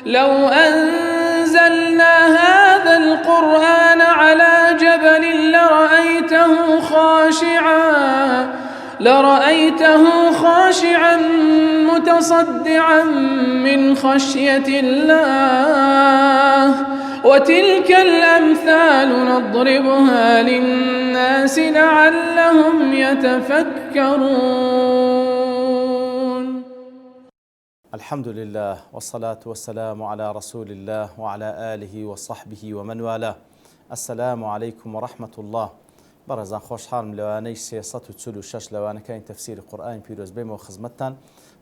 لو أنزلنا هذا القرآن على جبل لرأيته خاشعا متصدعا من خشية الله وتلك الأمثال نضربها للناس لعلهم يتفكرون. الحمد لله والصلاة والسلام على رسول الله وعلى آله وصحبه ومن والاه. السلام عليكم ورحمة الله. بەڕێزان خۆشحاڵم لەوانەی 346 لەوانەکانی تەفسیری قورئانی پیرۆز بێمەوە خزمەتتان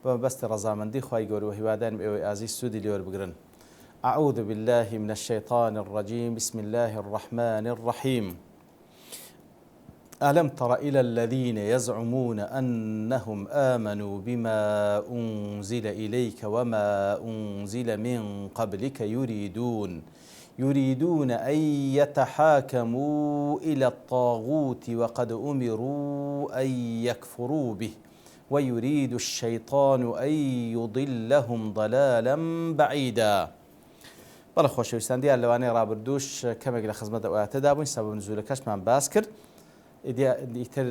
بە مەبەستی ڕەزامەندی خوای گەورە و هیوادارم ئێوەی ئازیز سوودی لێوە بگرن. أعوذ بالله من الشيطان الرجيم بسم الله الرحمن الرحيم. ألم تر إلى الذين يزعمون أنهم آمنوا بما أنزل إليك وما أنزل من قبلك يريدون أن يتحاكموا إلى الطاغوت وقد أمروا أن يكفروا به ويريد الشيطان أن يضلهم ضلالا بعيدا. بەڵێ خۆشەویستان دیار لەوانەیە ڕابردووش کەمێک لە خزمەت ئەوەتەدا بووین سەبەب نزولەکەشمان باس کرد. ئیتر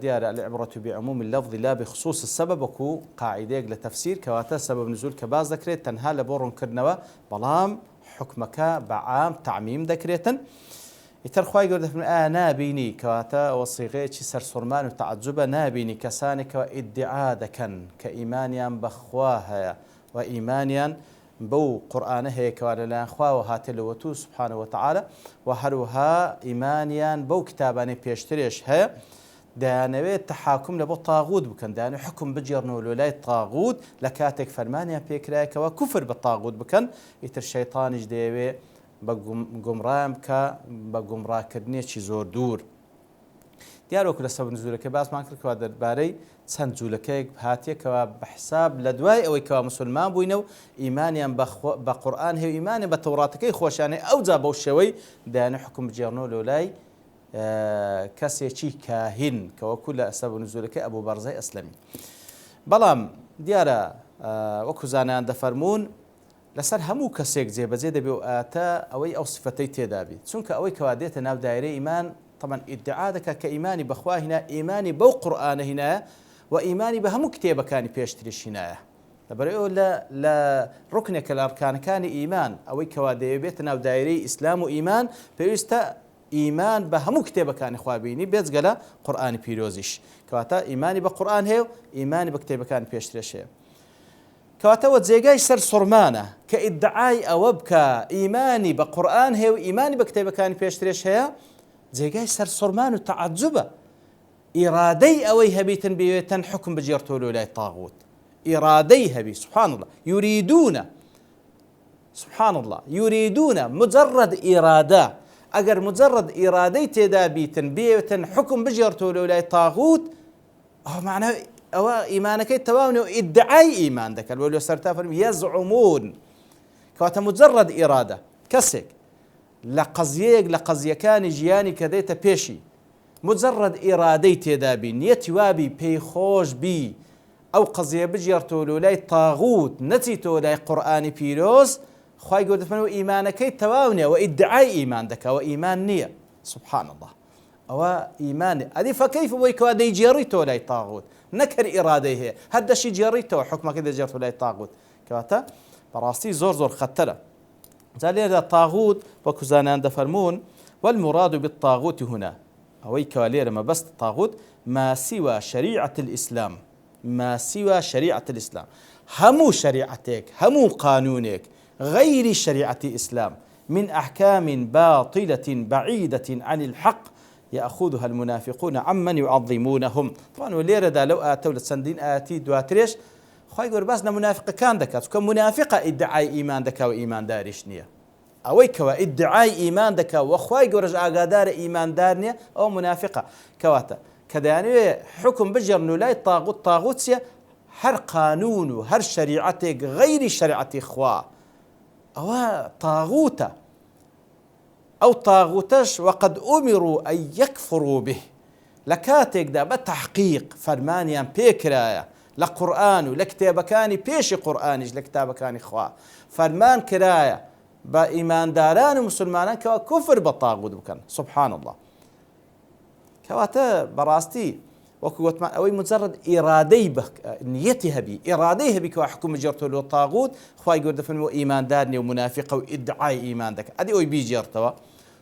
دیارە العبرة بعموم اللفظ لا بخصوص السبب وەکو قاعدەیەک لە تەفسیر کەواتە سەبەب نزول کە باس دەکرێت تەنها لە بۆ ڕوونکردنەوە بەڵام حکمەکە بە عام تعمیم دەکرێتن. ئیتر خوای گەورە دەفەرمێت ئایا نابینی کەواتە ئەوە سیغەیەکی سەرسوڕمان و تەعەجوبە نابینی کەسانێکەوە ئیدعا دەکەن کە ئیمانیان بەخوا هەیە و ئیمانیان بەو قورئانە هەیە کەوا لەلایەن خواوە هاتێ لەوەتوو سوبحانەهو وتەعالە و هەروەها ئیمانیان بەو کتابانەی پێشترێش هەیە دەیانەوێت تەحاکم لە بۆ تاغوت بکەن دەیانەوێت حکم بجێڕنەوە لە لای تاغوت لە کاتێک فەرمانیان پێکرایەکەوە کوفر بە تاغوت بکەن. ئیتر شەیطانیش دەیەوێت بە گومڕایان بکە بە گومڕاکردنێکی زۆر دوور. دیار وەکو لە سەبەب نزولەکە باسمان کرد کەوا دەربارەی چەند جوولەکەیەک هاتیەکەوە بەحساب لە دوای ئەوەی کەوا مسلمان بووینە و ئیمانیان بە قورئان هەیە و ئیمانیان بە تەوراتەکەی خۆشیانەی ئەوجا بەو شێوەی دەیانێت حکم بجێڕنەوە لە لای کەسێکی کاهین کە وەکو لە سەبەب نزولەکەی ئەبوو بەرزەی ئەسلەمی. بەڵام دیارە وەکو زانایان دەفەرمون لەسەر هەموو کەسێک جێبەجێ دەبێ و ئاتە ئەوەی ئەو سفەتەی تێدابی چونکە ئەوەی کەوا دێتە ناو دایرەی ئیمان طبعا ئیدعا دەکات کە ئیمانی بەخوا هینە ئیمانی بەو قورئانە هینایە و ئیمانی بە هەموو کتێبەکانی پێشتریش هینایە. لەبەرەوە لە ڕوکنێکە لە ئەرکانەکانی ئیمان ئەوەی کەوا دەیەوێتە ناو دایرەی ئیسلام و ئیمان پێویستە ئیمان بە هەموو کتێبەکانی خوا بینی بێجگە لە قورئانی پیرۆزیش کەواتە ئیمانی بە قورئان هەیە و ئیمانی بە کتێبەکانی پێشترش هەیە. کەواتەوە جێگای سەر سوڕمانە کە ئیدعای ئەوە بکە ئیمانی بە قورئان هەیە و ئیمانی بە کتێبەکانی پێشترش هەیە جێگای سەر سوڕمان و تەعەجوبە. ئیرادەی ئەوەی هەبیتن بێتەن حکم بجێڕتەوە لە لای تاغوت ئیرادەی هەبی سبحان الله یوریدونە مجرد ئیرادە ئەگەر مجرد ئیرادەی تێدا بیتن بێتن حکم بجێڕتەوە لە لای تاغوت معناه ئەوە ئیمانەکەی تەواونە و ئیدعای ئیمان دەکەن وەلو سەرتا فەرمی یەزعومون کەواتە مجرد ئیرادە کەسێک لە قەزیەیەک لە قەزیەکانی ژیانی کە دێتە پێشی مجرد ئیرادەی تێدا بی نیەتی وابی پێی خۆش بی ئەو قەزیە بجێڕتەوە لە لای تاغوت نەچیتەوە لای قورئانی پیرۆز خوای گەورە دەفەرمێت ئیمانەکەی تەواو نییە و ئیدعای ئیمان دەکا و ئیمان نییە. سبحان الله ئەوە ئیمانێ ئەدی فەکەیف بۆی کەوا دەیجێڕیتەوە لای تاغوت نەکەر ئیرادەی هەیە هەر دەشی جێڕیتەوە حکمەکەی دەجێڕتەوە لای تاغوت کەواتە بەڕاستی زۆر خەتەرە. جا لێرە تاغوت وەکو زانایان دەفەرمون والمراد بالطاغوت هنا ئەوەی کەوا لێرە مەبەست تاغوت ما سوى شريعة الإسلام هەموو شریعەتێک هەموو قانونێک غير شريعة إسلام من أحكام باطلة بعيدة عن الحق يأخذها المنافقون عمن يعظمونهم. طبعا وليردا لو آتوا لسندين آتي دواتريش خوای گەورە باس لە منافقەکان دەکات چونکە منافقە ئیدعای ئیمان دەکا و ئیمانداریش نییە. ئەوەی کەوا ئیدعای ئیمان دەکا و خوای گەورەش ئاگادارە ئیماندار نییە ئەو منافقە. کەواتە کە دەیانوێت حکم بجێڕن و لای تاغوت چییە؟ هەر قانون و هەر شریعەتێک غەیری شریعەتی خوا ئەوە تاغوتە. ئەو تاغوتەش وەقەد ئومروا ئەن یەکفڕوا به لە کاتێکدا بە تەحقیق فەرمانیان پێکرایە لە قورئان و لە کتێبەکانی پێشی قورئانیش لە کتابەکانی خوا فەرمان کرایە بە ئیمانداران و مسلمانان کەوا کوفر بە تاغوت بکەن. سبحان الله. کەواتە بەڕاستی وەکو گوتمان ئەوەی مجرد ئیرادەی نیەتی هەبی ئیرادەی هەبی کەوا حکومە جێڕتەوە لۆ تاغوت خوای گەورە دەفەرمێ ئیماندار نیە و منافقە و ئیدعای ئیمان دەکات ئەدی ئەوی بیجێڕتەوە.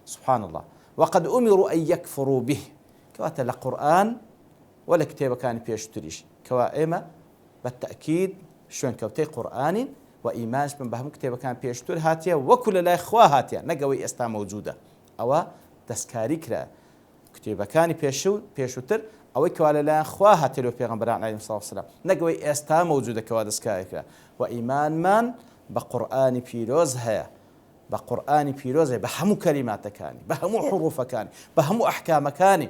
سبحان الله. وقد أمروا أن يكفروا به كواتا لقرآن ولا كتاب كان بيشتريش كوا إما بالتأكيد شون كوتي قرآن وإيمانش من بهم كتاب كان بيشتر هاتيا وكل لا إخوة هاتيا نقوي استا موجودة أو تسكاري كرا كتاب كان بيشتر أو كوالا لا إخوة هاتيا لو بيغمبران عليه الصلاة والسلام نقوي استا موجودة كوا تسكاري كرا وإيمان من بقرآن بيروز هيا بقرآن بيروزه بهمو كلماتكاني بهمو حروفكاني بهمو أحكامكاني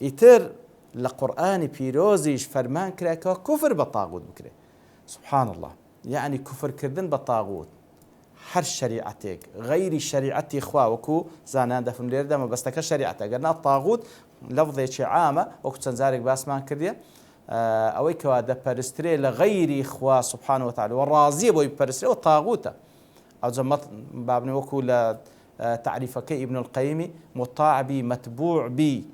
يتر لقرآن بيروزيش فرمان كراكا كفر بالطاغوت بكره. سبحان الله. يعني كفر كردن بالطاغوت هر شريعتك غير شريعتي إخوا وكو زانان دفن ليردا ما بستك شريعتك قلنا الطاغوت لفظة عامة وكو تنزارك باسمان كردية أو كوا دا برستري لغير إخوا سبحانه وتعالى والرازية بوي برستري والطاغوت أو زمت بابن وكو تعريفك ابن القيم مطاع بي متبوع بي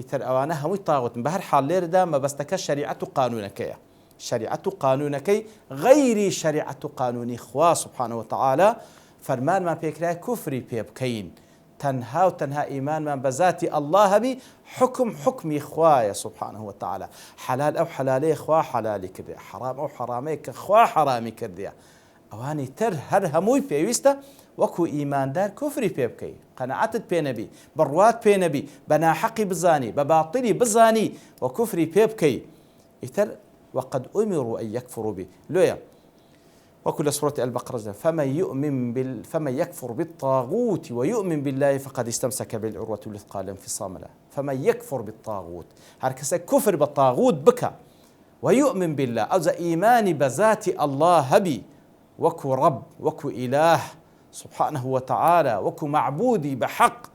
إثر أوانها مو طاغوت بهر حال ليردا ما بستك شريعة قانونك شريعة قانونك غير شريعة قانون إخوا سبحانه وتعالى فرمان ما بيكرا كفري بيبكين تنها وتنها إيمان من بذات الله بي حكم إخوايا سبحانه وتعالى حلال أو حلالي إخوا حلالي كرديا حرام أو حرامي كإخوا حرامي كرديا أواني تر هر هموي بيويستا وكو إيمان دار كفري بيبكي قناعتت بينبي بروات بينبي بنا حقي بزاني بباطلي بزاني وكفري بيبكي إتر وقد أمروا أن يكفروا به لويا وكل سورة البقرة فمن يكفر بالطاغوت ويؤمن بالله فقد استمسك بالعروة الوثقى لا انفصام لها. فمن يكفر بالطاغوت هركسا كفر بالطاغوت بك ويؤمن بالله أو إيمان بذات الله هبي وكو رب وكو إله سبحانه وتعالى وكو معبودي بحق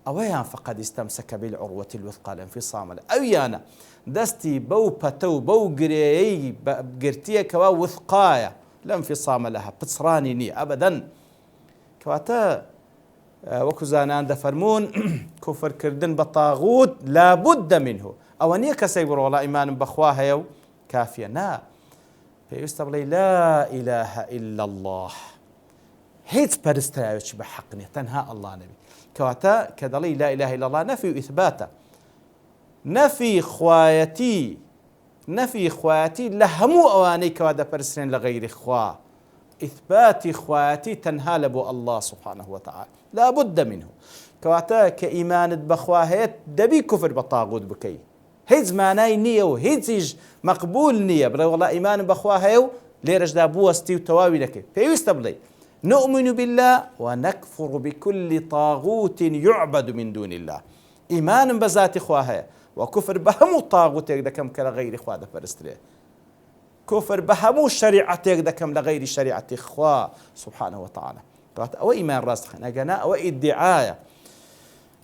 أويان فقد استمسك بالعروة الوثقى لا انفصام لها. أويانا دستي بو بتو بو قريي قرتية كوا وثقايا لا انفصام لها بتصراني ني أبدا كواتا وكو زانان دفرمون كفر كردن بطاغوت لا بد منه أو نيك سيبر والله إيمان بخواها يو كافية نا فيستبلي لا إله إلا الله هيت برسترايوش بحقني تنهى الله نبي كواتا كدلي لا إله إلا الله نفي إثباته نفي خوايتي لهمو أواني كوادا برسرين لغير خوا إثبات خوايتي تنهى لبو الله سبحانه وتعالى لا بد منه كواتا كإيمان بخواهيت دبي كفر بطاغوت بكي هيز معناي نية وهيز مقبول نية بلا والله إيمان بخواهيو ليرج دابو استيو تواوي لك فيستبلي نؤمن بالله ونكفر بكل طاغوت يعبد من دون الله إيمان بذات خواهي وكفر بهمو طاغوتك دكم كغير إخوة دفرستري كفر بهمو شريعتك دكم لغير شريعة إخوة سبحانه وتعالى أو إيمان راسخ أجنا أو ادعاء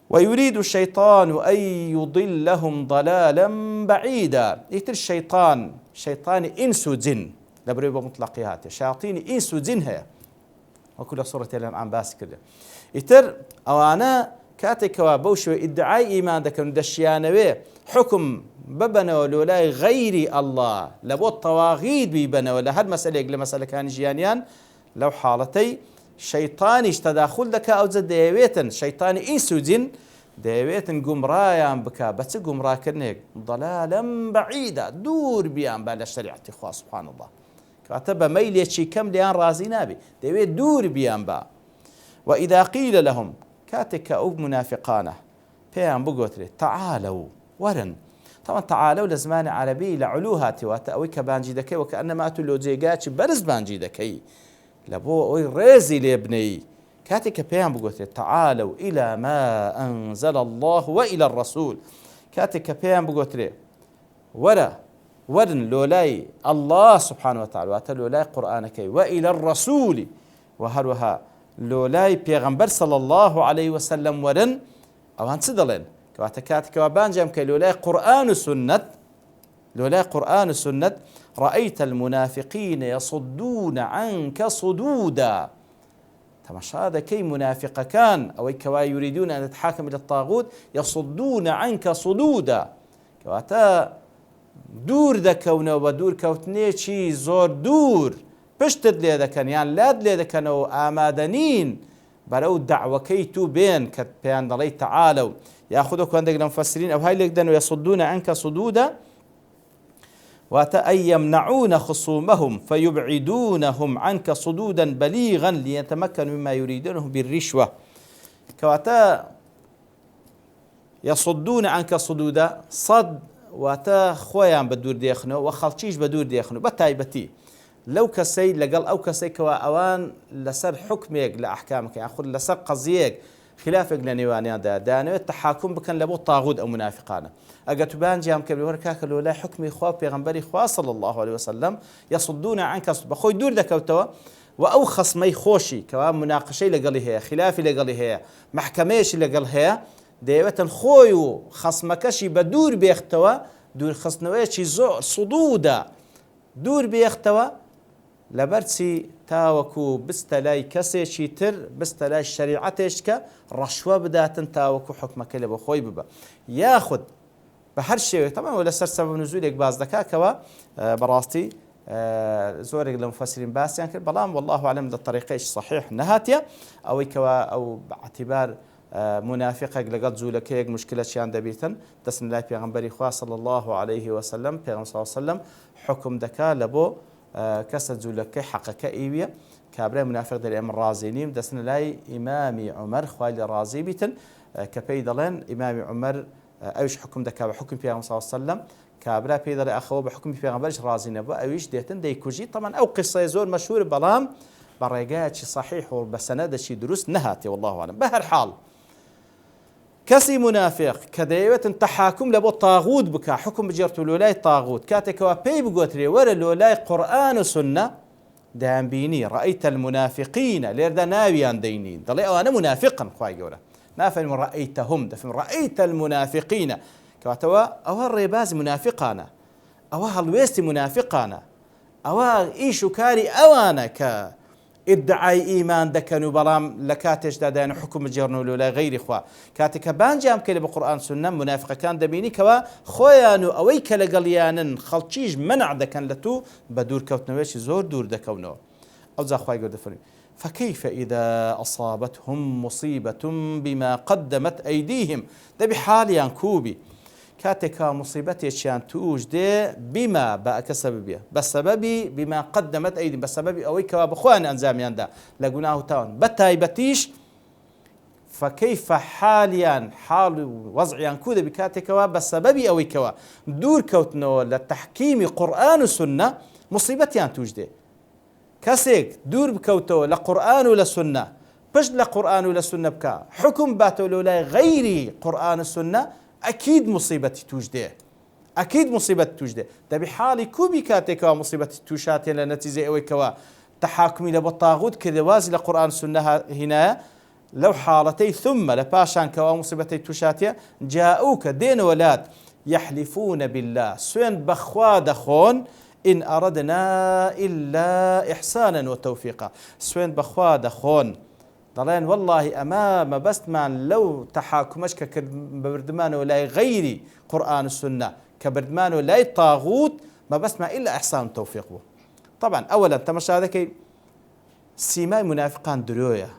ويريد الشيطان أن يضلهم ضلالا بعيدا يتر الشيطان شيطان إنس وجن لبريبة مطلقيات شياطين إنس وجن هي وكل صورة الأنعام باس كده يتر أو أنا كاتك وابوش ادعاء إيمان دكم دشيانوي حكم ببنا ولا غير الله لبو الطواغيد بيبنا ولا هاد مسألة قبل مسألة كان جيانيان لو حالتي شيطاني تداخل دك أو زد ديويتن شيطاني إنس وجن ديويتن قمرايان بكا بس قمرا كرنيك ضلالا بعيدا دور بيان بالا شريعة إخوة سبحان الله كاتب ميل يشي كم ليان رازي نابي ديويت دور بيان با وإذا قيل لهم كاتك أو منافقانه بيان بقوتري تعالوا ورن طبعا تعالوا لزمان عربي لعلوها تأوي كبانجي دكي وكأنما أتلو جيجاتش برز بانجي دكي لبو أوي ريزي لابني كاتك بيان بقوتري تعالوا إلى ما أنزل الله وإلى الرسول كاتك بيان بقوتري ورن لولاي الله سبحانه وتعالى واتلولاي قرآنك وإلى الرسول وهروها لولاي بيغمبر صلى الله عليه وسلم ورن أو هنصدلين كواتكاتك وبانجام كي لولاي قرآن وسنة لولا قرآن وسنة رأيت المنافقين يصدون عنك صدودا. تماشا هذا كي منافق كان أو كوا يريدون أن يتحاكم إلى الطاغوت يصدون عنك صدودا كواتا دور دەکەونەوە بە دوورکەوتنێکی زۆر دوور پشتت لێ دەکەن یان لات لێ دەکەنەوە ئامادەنین بەرەو دعوەکەی تو بێن کە پێیان دەڵێی تەعالەو یاخودە کوێندێک لە مفەسرین ئەو های لێک دەن و یەصدون عنک صدودا واتە ئەی یەمنعون خصومهم فيبعدونهم عنك صدودا بليغا ليتمكنوا مما يريدونه بالرشوة كواتا يصدون عنك صدودا صد واتە خۆیان بە دوور دێخنەوە و خەڵکیش بە دوور دێخن و بە تایبەتی لەو کەسەی لەگەڵ ئەو کەسێکەوە ئەوان لەسەر حکمێک لە ئەحکامەکە یاخود لەسەر قەزیەک خلافێک لە نێوانیاندا دەیانەوێت تەحاکم بکەن لە بۆ تاغوت ئەو منافقانە ئەگەر تو بانجیان کە بێوەرە کاکە لەولای حکمی خوا پێغەمبەری خوا صلی الله عليه وسلم يصدون عنك بەخۆی دوور دەکەوتەوە و ئەو خەسمەی خۆشی کەوا مناقشەی لەگەڵی هەیە خلافی لەگەڵی هەیە محکەمەیەشی لەگەڵ هەیە دەیەوێتن خۆی و خەسمەکەشی بە دوور بێختەوە دوورخستنەوەیەکی زۆر سودوودا دوور بێختەوە لەبەرچی تاوەکو بستە لای کەسێکی تر بستە لای شەریعەتێش کە ڕەشوە بداتن تاوەکو حکمەکە لە بە خۆی ببە یاخود بە هەر شێوێک تەمامەوە لەسەر سەبەب نزولێک باز دەکاکەوە بەڕاستی زۆرێک لە مفەسرین باسییان کرد بەڵام والله أعلم لە طریقەیەکی صحیح نەهاتیە ئەوەی کەوا ئەو باعتیبار منافقێک لەگەڵ جوولەکەیەک مشکلەتیان دەبیتن دەستن لای پێغەمبەری خوا صلی الله عليه وسلم پێغەمبەر صلی الله عليه وسلم حکم دەکا لە بۆ کەسە جوولەکەی حەقەکە ئیویە کابرای منافق دەڵێ ئێمە ڕازی نیم دەستن لای ئیمامی عومەر خوای لێ ڕازی بیتن کە پێی دەڵێن ئیمامی عومەر ئەویش حکم دەکا بە حکم پێغەمبەر صلی الله عليه وسلم کابرا پێی دەڵێ ئەخەوە بە حکمی پێغەمبەرش ڕازی نەبووە ئەویش دێتن دەیکوژی تەمان ئەو قسەیە زۆر مەشهور بەڵام بە ڕێگایەکی صحیح و بە سەنەدێکی دروست نەهاتێ والله أعلم بە هەر حاڵ کەسی منافق کە دەیەوێتن تەحاکم لە بۆ تاغوت بکە حکم بجێڕتو لۆلای تاغوت کاتێکەوە پێی بگوترێ وەرە لۆلای قورئان و سونە دەیانبینی ڕەئیتە المنافقینە لێردا ناویان دەینین دەڵێ ئەوانە منافقن خوای گەورە نافەرمێ ڕەئیتەهم دەفەرمێ ڕەئیتە المنافقینە کەواتەوە ئەوە ڕێبازی منافقانە ئەوە هەڵوێستی منافقانە ئەوە ئیش و کاری ئەوانە کە ئیدعای ئیمان دەکەن و بەڵام لە کاتێشدا دایان حکم بجێڕن و لۆلای غەیری خوا کاتێککە بانجیان بکەی لە بە قورئان سونە منافقەکان دەبینی کەوا خۆیان و ئەوەی کە لەگەڵیانن خەڵکیش منع دەکەن لە تو بە دوورکەوتنەوەیەکی زۆر دوور دەکەونەوە ئەو جا خوای گەورە دەفەرمێ فكيف إذا أصابتهم مصيبة بما قدمت أيديهم دەبی حاڵیان کوبی کاتێکا مصیبەتێکیان توش دێ بما بەکە سەبەبیە بە سەبەبی بما قدمت ئەیدیهم بە سەبەبی ئەوەی کەوا بخۆیان ئەنجامیاندا لە گوناه و تاوان بە تایبەتیش فكيف حالیان حاڵ وەزعیان کو دەبی کاتێکەوە بە سەبەبی ئەوەی کەوا دوور کەوتنەوە لە تەحکیمی قورئان و سونە مصیبەتیان توش دێ کەسێک دوور بکەوتەوە لە قورئان و لە سونە پشت لە قورئان و لە سونە بکە حکم باتەوە لەولای غەیری قورئان و سونە ئەکید مصیبەتی توش دێ ئەکید مصیبەت توش دێ دەبی حاڵی کوبی کاتێکەوە مصیبەتی توشاتێن لە نەتیجەی ئەوەی کەوا تەحاکمی لە بۆ تاغوت کردێ وازی لە قورئان سونە هینایە لەو حاڵەتەی ثمە لە پاشان کەوا مصیبەتی توشاتێ جاءوکە دێنەوە لات يحلفون بالله سوێن بەخوا دەخۆن إن أردنا إلا إحسانا وتوفيقا سوين بخوا دخون دەڵێن والله ئەمە مەبەستمان لەو تەحاکومەش کە کرد بە بردمانەوە لای غەیری قورئان و سونە کە بردمانەوە لای تاغوت مەبەستمان إلا إحسان و تەوفیق بوو طبعا ئەوەلا تەمەشا دەکەی سیمای منافقان درۆیە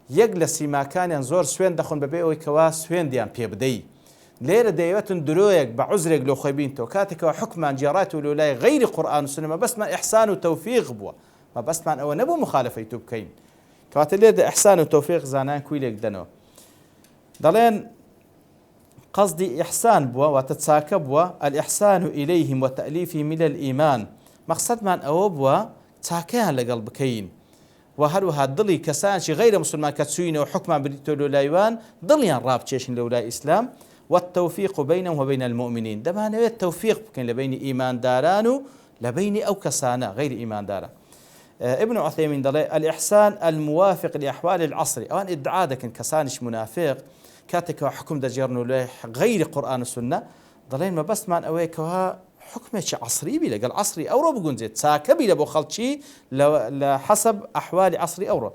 یەک لە سیماکانیان زۆر سوێن دەخۆن بەبێ ئەوەی کەوا سوێندیان پێ بدەی لێرە دەیەوێتن درۆیەک بە عوزرێک لۆ خۆی بینتەوە کاتێکەوە حکمان جێڕات و لۆلای غەیری قورئان و سونە مەبەستمان ئیحسان و تەوفیق بووە مەبەستمان ئەوە نەبوو مخالفەی تو بکەین کەواتە لێرە ئیحسان و تەوفیق زانان کوی لێک دەنەوە دەڵێن قەزدی ئیحسان بووە واتە چاکە بووە الئیحسان ئیلەیهم وتەئلیفهم إلى الئیمان مەقسەدمان ئەوە بووە چاکەیان لەگەڵ بکەین و هەروەها دڵی کەسانشی غەیرە مسلمان کە چوینەوە حکمان بریتۆ لۆلایوان دڵیان ڕابچێشن لەولای ئیسلام والتوفيق بينهم وبين المؤمنين دەمانەوێت توفيق بکەین لە بینی ئیمانداران و لە بینی ئەو کەسانە غەیری ئیماندارە ابن عثيمين دەڵێ الإحسان الموافق لأحوال العصر ئەوان ئیدعا دەکەن کەسانیش منافق کاتێکەوە حکم دەجێڕن و لای غەیری قورئان و سونە دەڵێن مەبەستمان ئەوەیە کەوا حکمێکی عصری بی لەگەڵ عصری ئەوڕۆ بگونجێت چاکەبی لە بۆ خەڵکی لە حسب ئەحوالی عصری ئەوڕۆ.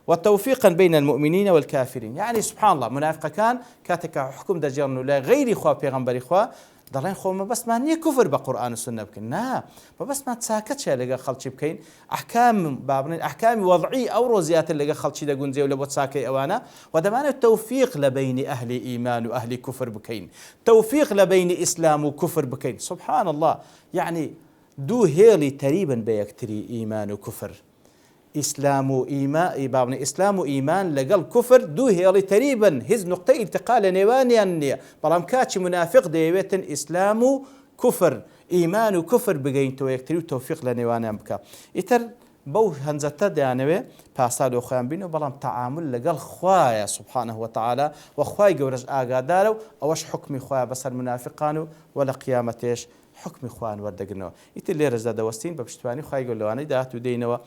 وتوفيقا بين المؤمنين والكافرين، يعني سبحان الله منافق كان كاتك حكم دجرن لا غير خوا بيغمبري خوا دەڵێن خۆمە بەسمان نییە کوفر بە قورئان و سونە بکەین، نا بە بەسمان چاکەچە لەگە خەڵکی بکەین، ئەحکام بابنین ئەحکامی وەضعی ئەوڕۆ زیاتر لەگە خەڵکی دەگونجێ و لە بۆ چاکەی ئەوانە، و دەمانێت تەوفیق لە بینی ئەهلی ئیمان و ئەهلی کوفر بکەین، تەوفیق لە بینی ئیسلام و کوفر بکەین. سبحان الله، يعني دوو هێڵی تەریبن بە یەکتری ئیمان و کوفر. ئیسلام و ئیمان بابنی ئیسلام و ئیمان لەگەڵ کوفر دوو هێڵی تەریبن، هیچ نقطەی ئیلتقا لە نێوانیان نییە، بەڵام کاچی منافق دەیەوێتن ئیسلام و کوفر ئیمان و کوفر بگەینەوە یەکتری و تەوفیق لە نێوانیان بکە. ئیتر بەو هەنجەتە دەیانەوێ پاسا لەو خۆیان بین و بەڵام تەعامل لەگەڵ خوایە سبحانه وتعالى، و خوای گەورەش ئاگادارە و ئەوەش حکمی خوایە بەسەر منافقان و لە قیامەتێش حکمی خوان وەردەگرنەوە. ئیتر لێرەشدا دەوەستین بە پشتیوانی خوای گەورە لەوانەی داهات و دێینەوە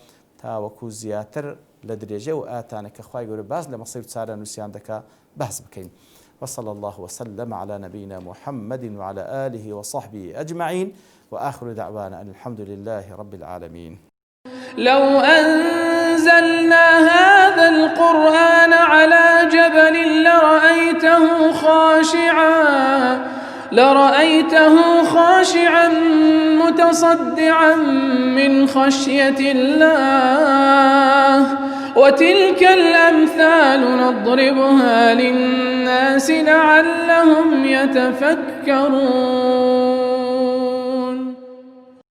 تاوەکو زیاتر لە درێژە و ئاتانە کە خوای گەورە باز لە مەسیر چارە نووسیان دەکا باز بکەین. وصلى الله وسلم على نبينا محمد وعلى آله وصحبه أجمعين، وآخر دعوانا أن الحمد لله رب العالمين. لو أنزلنا هذا القرآن على جبل لرأيته خاشعا متصدعا من خشية الله، وتلك الأمثال نضربها للناس لعلهم يتفكرون.